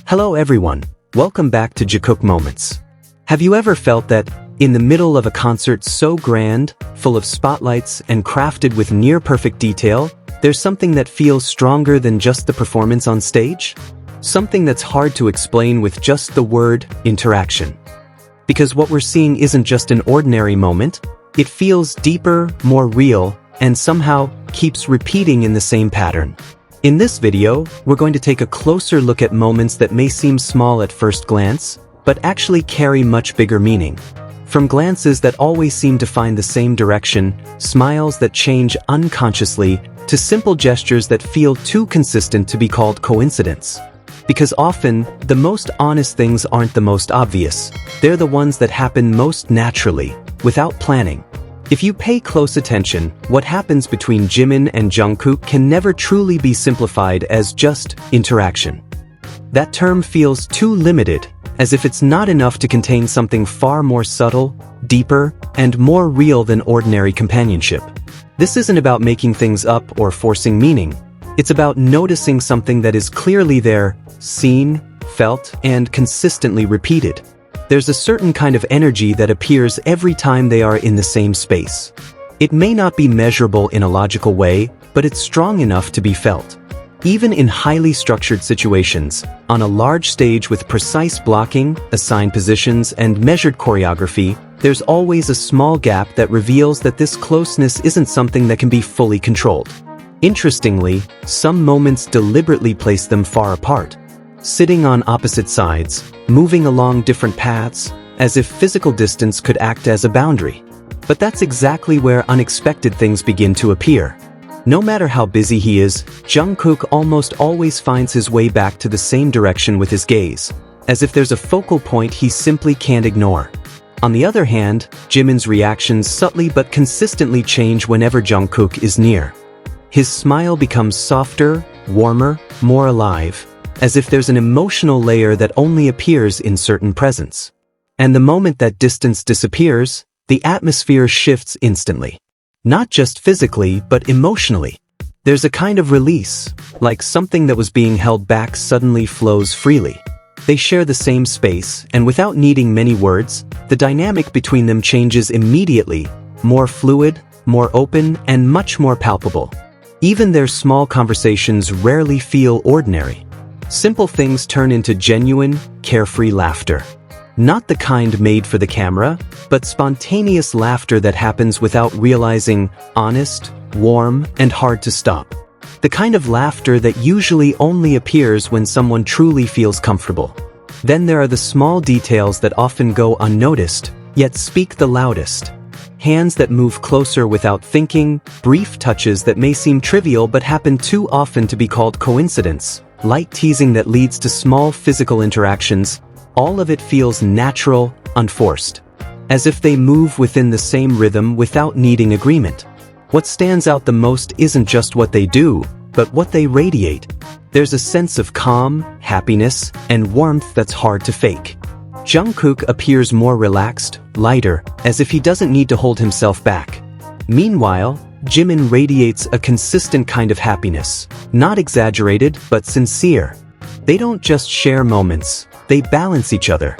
Hello everyone, welcome back to Jikook Moments. Have you ever felt that, in the middle of a concert so grand, full of spotlights and crafted with near-perfect detail, there's something that feels stronger than just the performance on stage? Something that's hard to explain with just the word interaction. Because what we're seeing isn't just an ordinary moment, it feels deeper, more real, and somehow keeps repeating in the same pattern. In this video, we're going to take a closer look at moments that may seem small at first glance, but actually carry much bigger meaning. From glances that always seem to find the same direction, smiles that change unconsciously, to simple gestures that feel too consistent to be called coincidence. Because often, the most honest things aren't the most obvious. They're the ones that happen most naturally, without planning. If you pay close attention, what happens between Jimin and Jungkook can never truly be simplified as just interaction. That term feels too limited, as if it's not enough to contain something far more subtle, deeper, and more real than ordinary companionship. This isn't about making things up or forcing meaning. It's about noticing something that is clearly there, seen, felt, and consistently repeated. There's a certain kind of energy that appears every time they are in the same space. It may not be measurable in a logical way, but it's strong enough to be felt. Even in highly structured situations, on a large stage with precise blocking, assigned positions, and measured choreography, there's always a small gap that reveals that this closeness isn't something that can be fully controlled. Interestingly, some moments deliberately place them far apart. Sitting on opposite sides, moving along different paths, as if physical distance could act as a boundary. But that's exactly where unexpected things begin to appear. No matter how busy he is, Jungkook almost always finds his way back to the same direction with his gaze, as if there's a focal point he simply can't ignore. On the other hand, Jimin's reactions subtly but consistently change whenever Jungkook is near. His smile becomes softer, warmer, more alive, as if there's an emotional layer that only appears in certain presence. And the moment that distance disappears, the atmosphere shifts instantly. Not just physically, but emotionally. There's a kind of release, like something that was being held back suddenly flows freely. They share the same space, and without needing many words, the dynamic between them changes immediately, more fluid, more open, and much more palpable. Even their small conversations rarely feel ordinary. Simple things turn into genuine, carefree laughter. Not the kind made for the camera, but spontaneous laughter that happens without realizing, honest, warm, and hard to stop. The kind of laughter that usually only appears when someone truly feels comfortable. Then there are the small details that often go unnoticed, yet speak the loudest. Hands that move closer without thinking, brief touches that may seem trivial but happen too often to be called coincidence. Light teasing that leads to small physical interactions, all of it feels natural, unforced. As if they move within the same rhythm without needing agreement. What stands out the most isn't just what they do, but what they radiate. There's a sense of calm, happiness, and warmth that's hard to fake. Jungkook appears more relaxed, lighter, as if he doesn't need to hold himself back. Meanwhile, Jimin radiates a consistent kind of happiness, not exaggerated but sincere. They don't just share moments, they balance each other.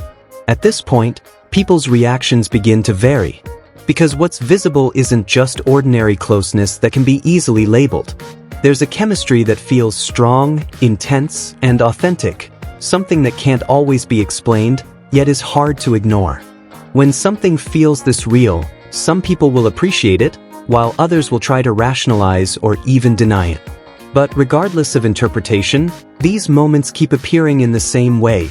At this point, people's reactions begin to vary. Because what's visible isn't just ordinary closeness that can be easily labeled. There's a chemistry that feels strong, intense, and authentic, something that can't always be explained, yet is hard to ignore. When something feels this real, some people will appreciate it, while others will try to rationalize or even deny it. But regardless of interpretation, these moments keep appearing in the same way.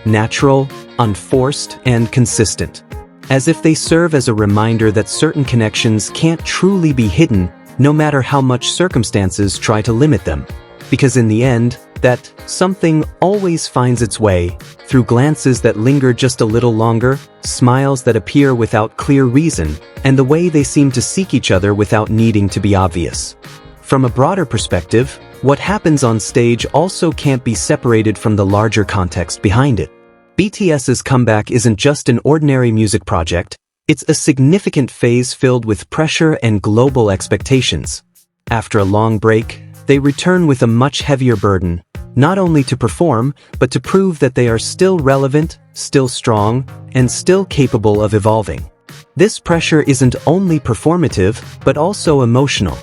Natural, unforced, and consistent. As if they serve as a reminder that certain connections can't truly be hidden, no matter how much circumstances try to limit them. Because in the end, that something always finds its way, through glances that linger just a little longer, smiles that appear without clear reason, and the way they seem to seek each other without needing to be obvious. From a broader perspective, what happens on stage also can't be separated from the larger context behind it. BTS's comeback isn't just an ordinary music project, it's a significant phase filled with pressure and global expectations. After a long break, they return with a much heavier burden, not only to perform, but to prove that they are still relevant, still strong, and still capable of evolving. This pressure isn't only performative, but also emotional.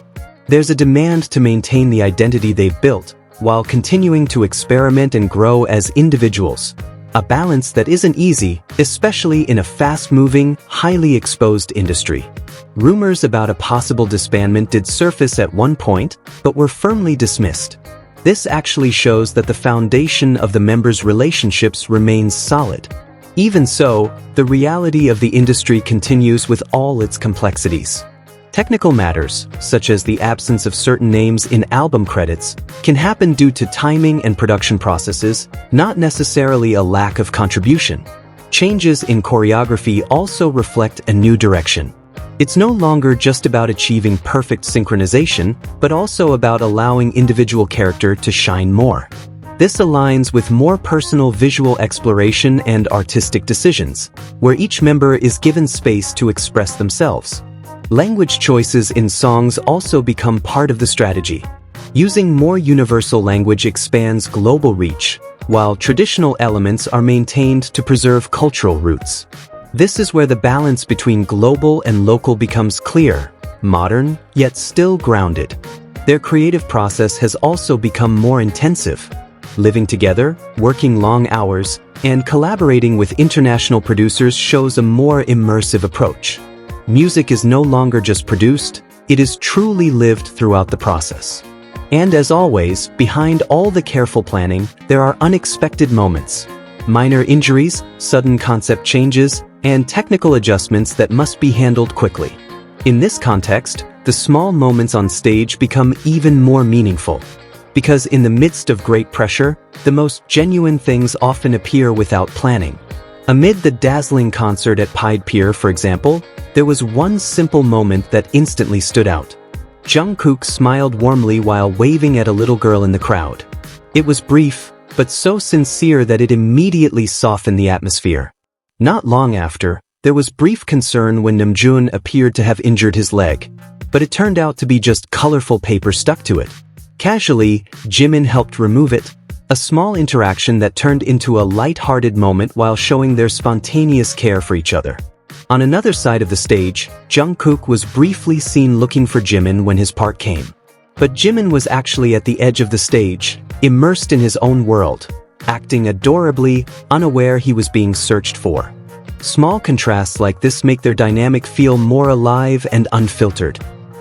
There's a demand to maintain the identity they've built, while continuing to experiment and grow as individuals. A balance that isn't easy, especially in a fast-moving, highly exposed industry. Rumors about a possible disbandment did surface at one point, but were firmly dismissed. This actually shows that the foundation of the members' relationships remains solid. Even so, the reality of the industry continues with all its complexities. Technical matters, such as the absence of certain names in album credits, can happen due to timing and production processes, not necessarily a lack of contribution. Changes in choreography also reflect a new direction. It's no longer just about achieving perfect synchronization, but also about allowing individual character to shine more. This aligns with more personal visual exploration and artistic decisions, where each member is given space to express themselves. Language choices in songs also become part of the strategy. Using more universal language expands global reach, while traditional elements are maintained to preserve cultural roots. This is where the balance between global and local becomes clear, modern, yet still grounded. Their creative process has also become more intensive. Living together, working long hours, and collaborating with international producers shows a more immersive approach. Music is no longer just produced, it is truly lived throughout the process. And as always, behind all the careful planning, there are unexpected moments. Minor injuries, sudden concept changes, and technical adjustments that must be handled quickly. In this context, the small moments on stage become even more meaningful. Because in the midst of great pressure, the most genuine things often appear without planning. Amid the dazzling concert at Pied Pier, for example, there was one simple moment that instantly stood out. Jungkook smiled warmly while waving at a little girl in the crowd. It was brief, but so sincere that it immediately softened the atmosphere. Not long after, there was brief concern when Namjoon appeared to have injured his leg, but it turned out to be just colorful paper stuck to it. Casually, Jimin helped remove it, a small interaction that turned into a light-hearted moment while showing their spontaneous care for each other. On another side of the stage, Jungkook was briefly seen looking for Jimin when his part came. But Jimin was actually at the edge of the stage, immersed in his own world, acting adorably, unaware he was being searched for. Small contrasts like this make their dynamic feel more alive and unfiltered.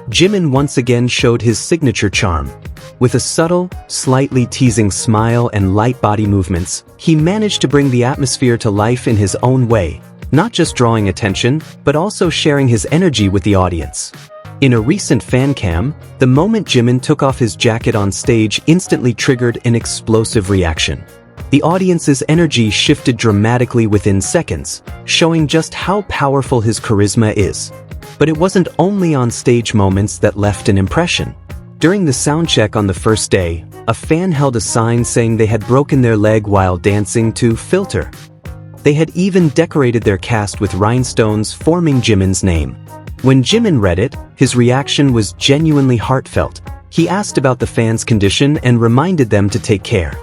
Jimin once again showed his signature charm. With a subtle, slightly teasing smile and light body movements, he managed to bring the atmosphere to life in his own way, not just drawing attention, but also sharing his energy with the audience. In a recent fan cam, the moment Jimin took off his jacket on stage instantly triggered an explosive reaction. The audience's energy shifted dramatically within seconds, showing just how powerful his charisma is. But it wasn't only on-stage moments that left an impression. During the soundcheck on the first day, a fan held a sign saying they had broken their leg while dancing to Filter. They had even decorated their cast with rhinestones forming Jimin's name. When Jimin read it, his reaction was genuinely heartfelt. He asked about the fans' condition and reminded them to take care.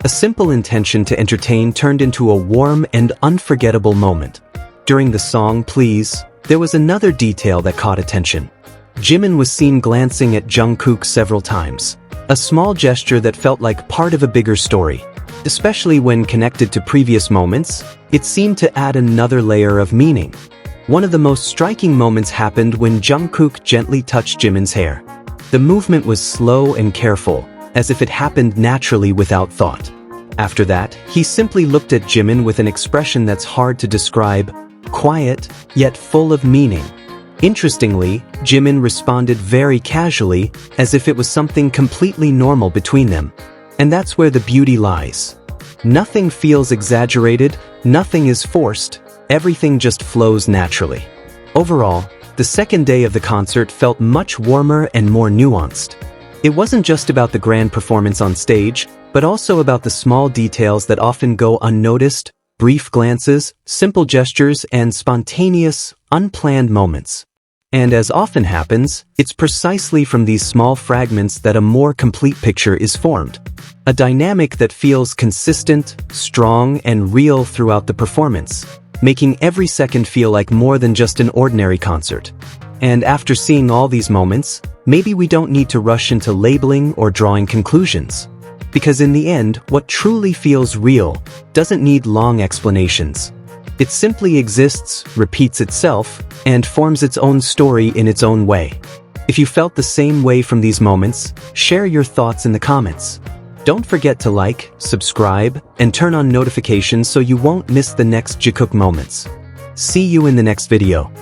A simple intention to entertain turned into a warm and unforgettable moment. During the song Please, there was another detail that caught attention. Jimin was seen glancing at Jungkook several times, a small gesture that felt like part of a bigger story. Especially when connected to previous moments, it seemed to add another layer of meaning. One of the most striking moments happened when Jungkook gently touched Jimin's hair. The movement was slow and careful, as if it happened naturally without thought. After that, he simply looked at Jimin with an expression that's hard to describe, quiet, yet full of meaning. Interestingly, Jimin responded very casually, as if it was something completely normal between them. And that's where the beauty lies. Nothing feels exaggerated, nothing is forced, everything just flows naturally. Overall, the second day of the concert felt much warmer and more nuanced. It wasn't just about the grand performance on stage, but also about the small details that often go unnoticed, brief glances, simple gestures, and spontaneous, unplanned moments. And as often happens, it's precisely from these small fragments that a more complete picture is formed. A dynamic that feels consistent, strong, and real throughout the performance, making every second feel like more than just an ordinary concert. And after seeing all these moments, maybe we don't need to rush into labeling or drawing conclusions. Because in the end, what truly feels real doesn't need long explanations. It simply exists, repeats itself, and forms its own story in its own way. If you felt the same way from these moments, share your thoughts in the comments. Don't forget to like, subscribe, and turn on notifications so you won't miss the next Jikook Moments. See you in the next video.